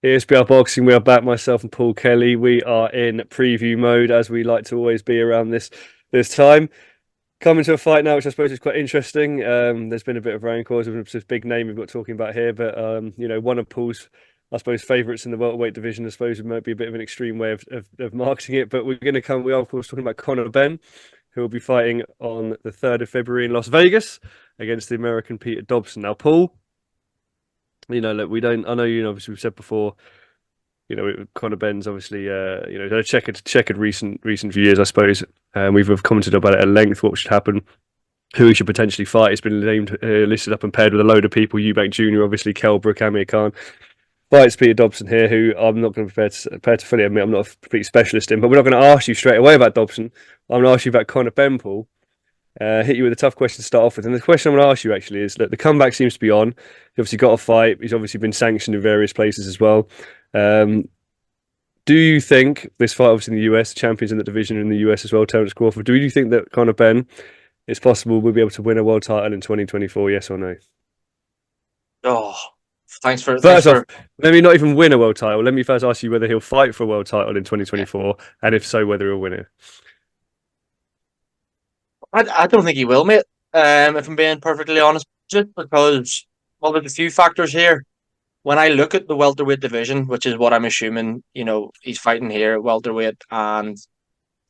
Here's BR Boxing. We are back, myself and Paul Kelly. We are in preview mode, as we like to always be around this time. Coming to a fight now, which I suppose is quite interesting. There's been a bit of rain cause with this big name we've got talking about here, but one of Paul's, I suppose, favourites in the welterweight division. I suppose it might be a bit of an extreme way of marketing it, but we are of course talking about Conor Benn, who will be fighting on the 3rd of February in Las Vegas against the American Peter Dobson. Now, Paul, look, we don't. I know, obviously we've said before. Conor Benn's obviously, a checkered recent few years, I suppose. We've commented about it at length. What should happen? Who he should potentially fight? It's been named, listed up and paired with a load of people. Eubank Jr., obviously, Kell Brook, Amir Khan. Fights Peter Dobson here, who I'm not going to prepare to fully admit I'm not a complete specialist in, but we're not going to ask you straight away about Dobson. I'm going to ask you about Conor Benn, Paul. Hit you with a tough question to start off with. And the question I'm going to ask you actually is that the comeback seems to be on. He obviously got a fight. He's obviously been sanctioned in various places as well. Do you think this fight, obviously in the US, champions in the division in the US as well, Terence Crawford, do you think that Conor Benn, it's possible we'll be able to win a world title in 2024, yes or no? Oh, thanks First off, for. let me not even win a world title. Let me first ask you whether he'll fight for a world title in 2024, and if so, whether he'll win it. I don't think he will, mate. If I'm being perfectly honest, just because there's a few factors here. When I look at the welterweight division, which is what I'm assuming, he's fighting here at welterweight, and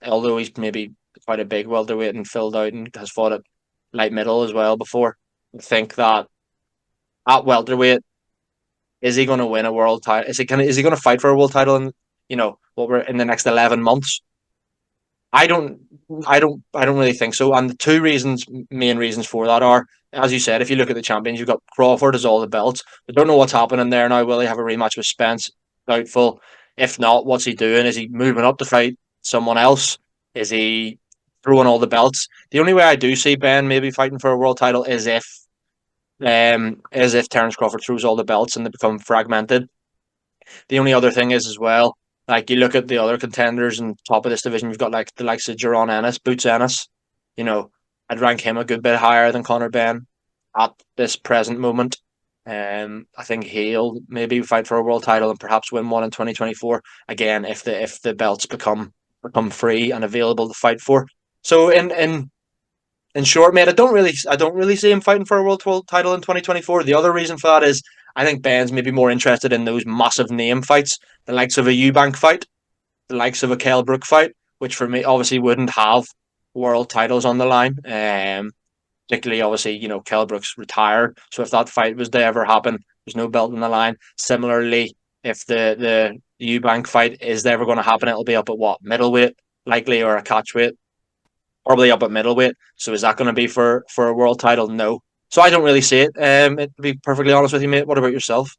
although he's maybe quite a big welterweight and filled out and has fought at light middle as well before, I think that at welterweight, is he going to win a world title? Is he going to fight for a world title in what we're in the next 11 months? I don't, I don't really think so. And the main reasons for that are, as you said, if you look at the champions, you've got Crawford as all the belts. I don't know what's happening there now. Will he have a rematch with Spence? Doubtful. If not, what's he doing? Is he moving up to fight someone else? Is he throwing all the belts? The only way I do see Ben maybe fighting for a world title is if Terence Crawford throws all the belts and they become fragmented. The only other thing is as well, like you look at the other contenders and top of this division, you've got like the likes of Jaron Ennis, Boots Ennis. You know, I'd rank him a good bit higher than Conor Benn at this present moment. I think he'll maybe fight for a world title and perhaps win one in 2024. Again, if the belts become free and available to fight for. So in short, mate, I don't really see him fighting for a world title in 2024. The other reason for that is I think Ben's maybe more interested in those massive name fights, the likes of a Eubank fight, the likes of a Kell Brook fight, which for me obviously wouldn't have world titles on the line. Particularly obviously, Kell Brook's retired. So if that fight was to ever happen, there's no belt on the line. Similarly, if the Eubank fight is ever going to happen, it'll be up at what, middleweight, likely, or a catchweight, probably up at middleweight. So is that going to be for a world title? No. So I don't really see it. To be perfectly honest with you, mate. What about yourself?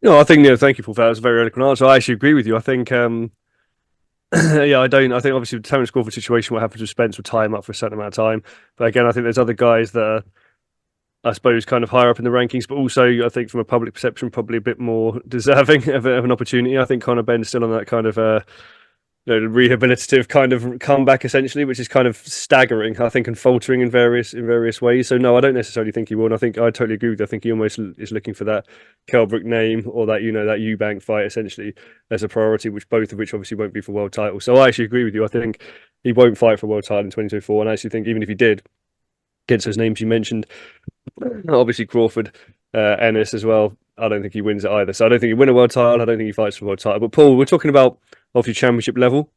No, I think, thank you, Paul, for that. That was a very eloquent answer. I actually agree with you. I think, yeah, I don't. I think obviously the Terence Crawford situation, what happens with Spence, will tie him up for a certain amount of time. But again, I think there's other guys that are, I suppose, kind of higher up in the rankings, but also I think from a public perception, probably a bit more deserving of an opportunity. I think Conor Benn is still on that kind of rehabilitative kind of comeback essentially, which is kind of staggering, I think, and faltering in various ways. So no, I don't necessarily think he will. And I think I totally agree with you. I think he almost is looking for that Kell Brook name or that that Eubank fight essentially as a priority, which both of which obviously won't be for world title. So I actually agree with you. I think he won't fight for world title in 2024, and I actually think even if he did, against those names you mentioned, obviously Crawford, Ennis as well, I don't think he wins it either. So I don't think he win a world title. I don't think he fights for a world title. But Paul, we're talking about obviously championship level.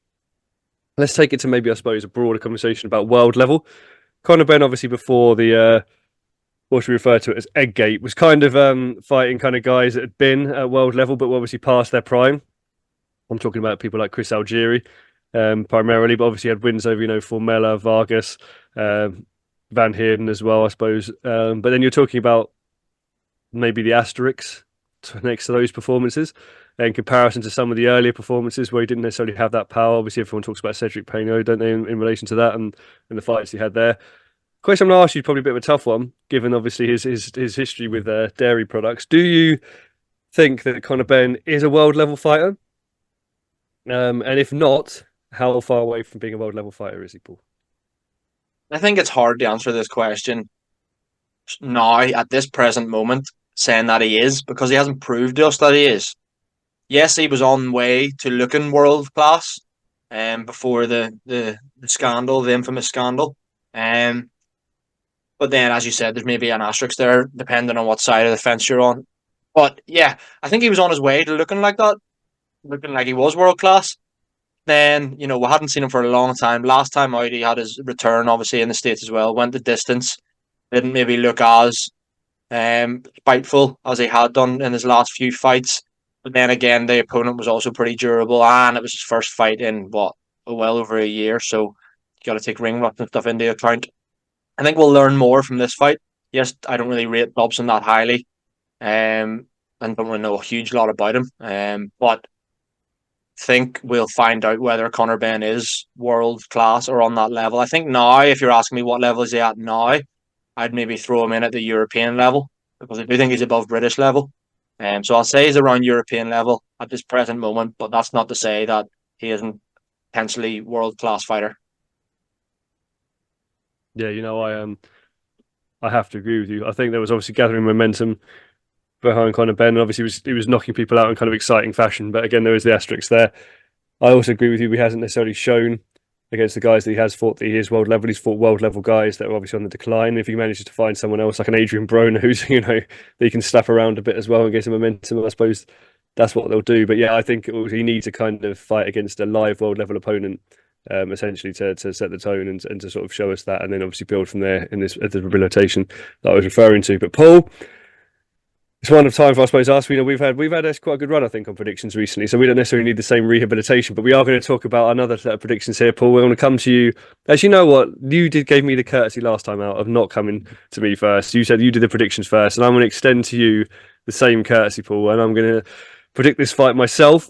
Let's take it to maybe, I suppose, a broader conversation about world level. Conor Benn, obviously, before the what should we refer to it as Egggate, was kind of fighting kind of guys that had been at world level, but were obviously past their prime. I'm talking about people like Chris Algieri, primarily, but obviously had wins over, Formella, Vargas, Van Heerden as well, I suppose. But then you're talking about maybe the asterisks next to those performances in comparison to some of the earlier performances where he didn't necessarily have that power. Obviously, everyone talks about Cedric Peno, don't they, in relation to that and the fights he had there. Question I'm going to ask you is probably a bit of a tough one, given obviously his history with dairy products. Do you think that Conor Benn is a world level fighter? And if not, how far away from being a world level fighter is he, Paul? I think it's hard to answer this question now at this present moment, saying that he is because he hasn't proved to us that he is. yes, he was on way to looking world class, before the scandal, the infamous scandal. Um, but then, as you said, there's maybe an asterisk there, depending on what side of the fence you're on. But yeah, I think he was on his way to looking like that, looking like he was world class. Then, we hadn't seen him for a long time. Last time out, he had his return, obviously, in the States as well. Went the distance. Didn't maybe look as spiteful as he had done in his last few fights. But then again, the opponent was also pretty durable, and it was his first fight in what, well over a year. So you got to take ring rust and stuff into account. I think we'll learn more from this fight. Yes, I don't really rate Dobson that highly, and don't really know a huge lot about him. But think we'll find out whether Connor Benn is world class or on that level. I think now, if you're asking me what level is he at now, I'd maybe throw him in at the European level, because I do think he's above British level. So I'll say he's around European level at this present moment, but that's not to say that he isn't potentially world class fighter. Yeah, I have to agree with you. I think there was obviously gathering momentum behind Conor Benn. Obviously, he was knocking people out in kind of exciting fashion, but again, there was the asterisk there. I also agree with you. He hasn't necessarily shown against the guys that he has fought that he is world level. He's fought world level guys that are obviously on the decline. If he manages to find someone else like an Adrien Broner, who's that he can slap around a bit as well and get some momentum, I suppose that's what they'll do. But yeah, I think he needs to kind of fight against a live world level opponent, essentially to set the tone and to sort of show us that, and then obviously build from there in this the rehabilitation that I was referring to. But Paul, it's one of time for, I suppose, us. We've had quite a good run, I think, on predictions recently. So we don't necessarily need the same rehabilitation, but we are going to talk about another set of predictions here, Paul. We're going to come to you. As you know what, you gave me the courtesy last time out of not coming to me first. You said you did the predictions first, and I'm going to extend to you the same courtesy, Paul, and I'm going to predict this fight myself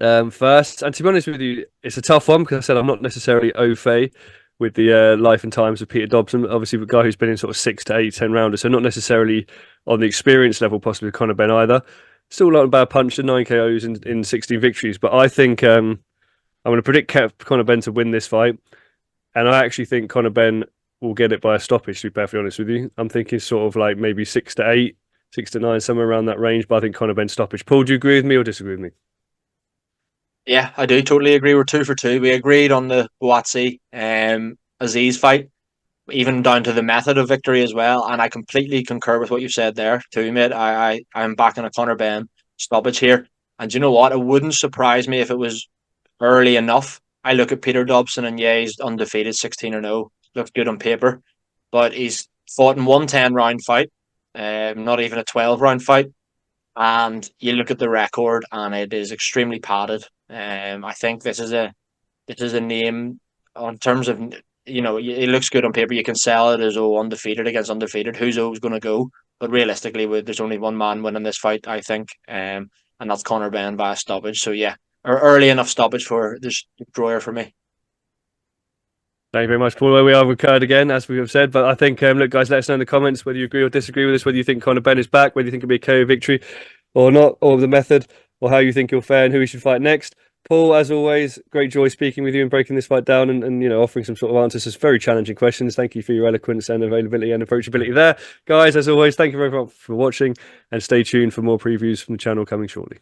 first. And to be honest with you, it's a tough one because I said I'm not necessarily au fait with the life and times of Peter Dobson. Obviously, a guy who's been in sort of 6 to 8, 10 rounders, so not necessarily on the experience level, possibly with Connor Benn either. Still not a bad punch to 9 KOs in 16 victories, but I think I'm going to predict Connor Benn to win this fight, and I actually think Connor Benn will get it by a stoppage, to be perfectly honest with you. I'm thinking sort of like maybe 6 to 8, 6 to 9, somewhere around that range, but I think Connor Benn stoppage. Paul, do you agree with me or disagree with me? Yeah, I do totally agree. We're 2 for 2. We agreed on the Buatsi Aziz fight, even down to the method of victory as well. And I completely concur with what you said there too, mate. I'm backing a Connor Benn stoppage here. And you know what? It wouldn't surprise me if it was early enough. I look at Peter Dobson, and yeah, he's undefeated, 16-0. Looks good on paper. But he's fought in one 10-round fight, not even a 12-round fight. And you look at the record, and it is extremely padded. I think this is a name on terms of, it looks good on paper. You can sell it as undefeated against undefeated. Who's O's going to go? But realistically, there's only one man winning this fight, I think, and that's Connor Benn by a stoppage. So yeah, or early enough stoppage for this drawer for me. Thank you very much, Paul. We are recurred again, as we have said. But I think, look, guys, let us know in the comments whether you agree or disagree with us, whether you think Connor Benn is back, whether you think it'll be a KO victory or not, or the method, or how you think he'll fare and who he should fight next. Paul, as always, great joy speaking with you and breaking this fight down and offering some sort of answers to very challenging questions. Thank you for your eloquence and availability and approachability there. Guys, as always, thank you very much for watching, and stay tuned for more previews from the channel coming shortly.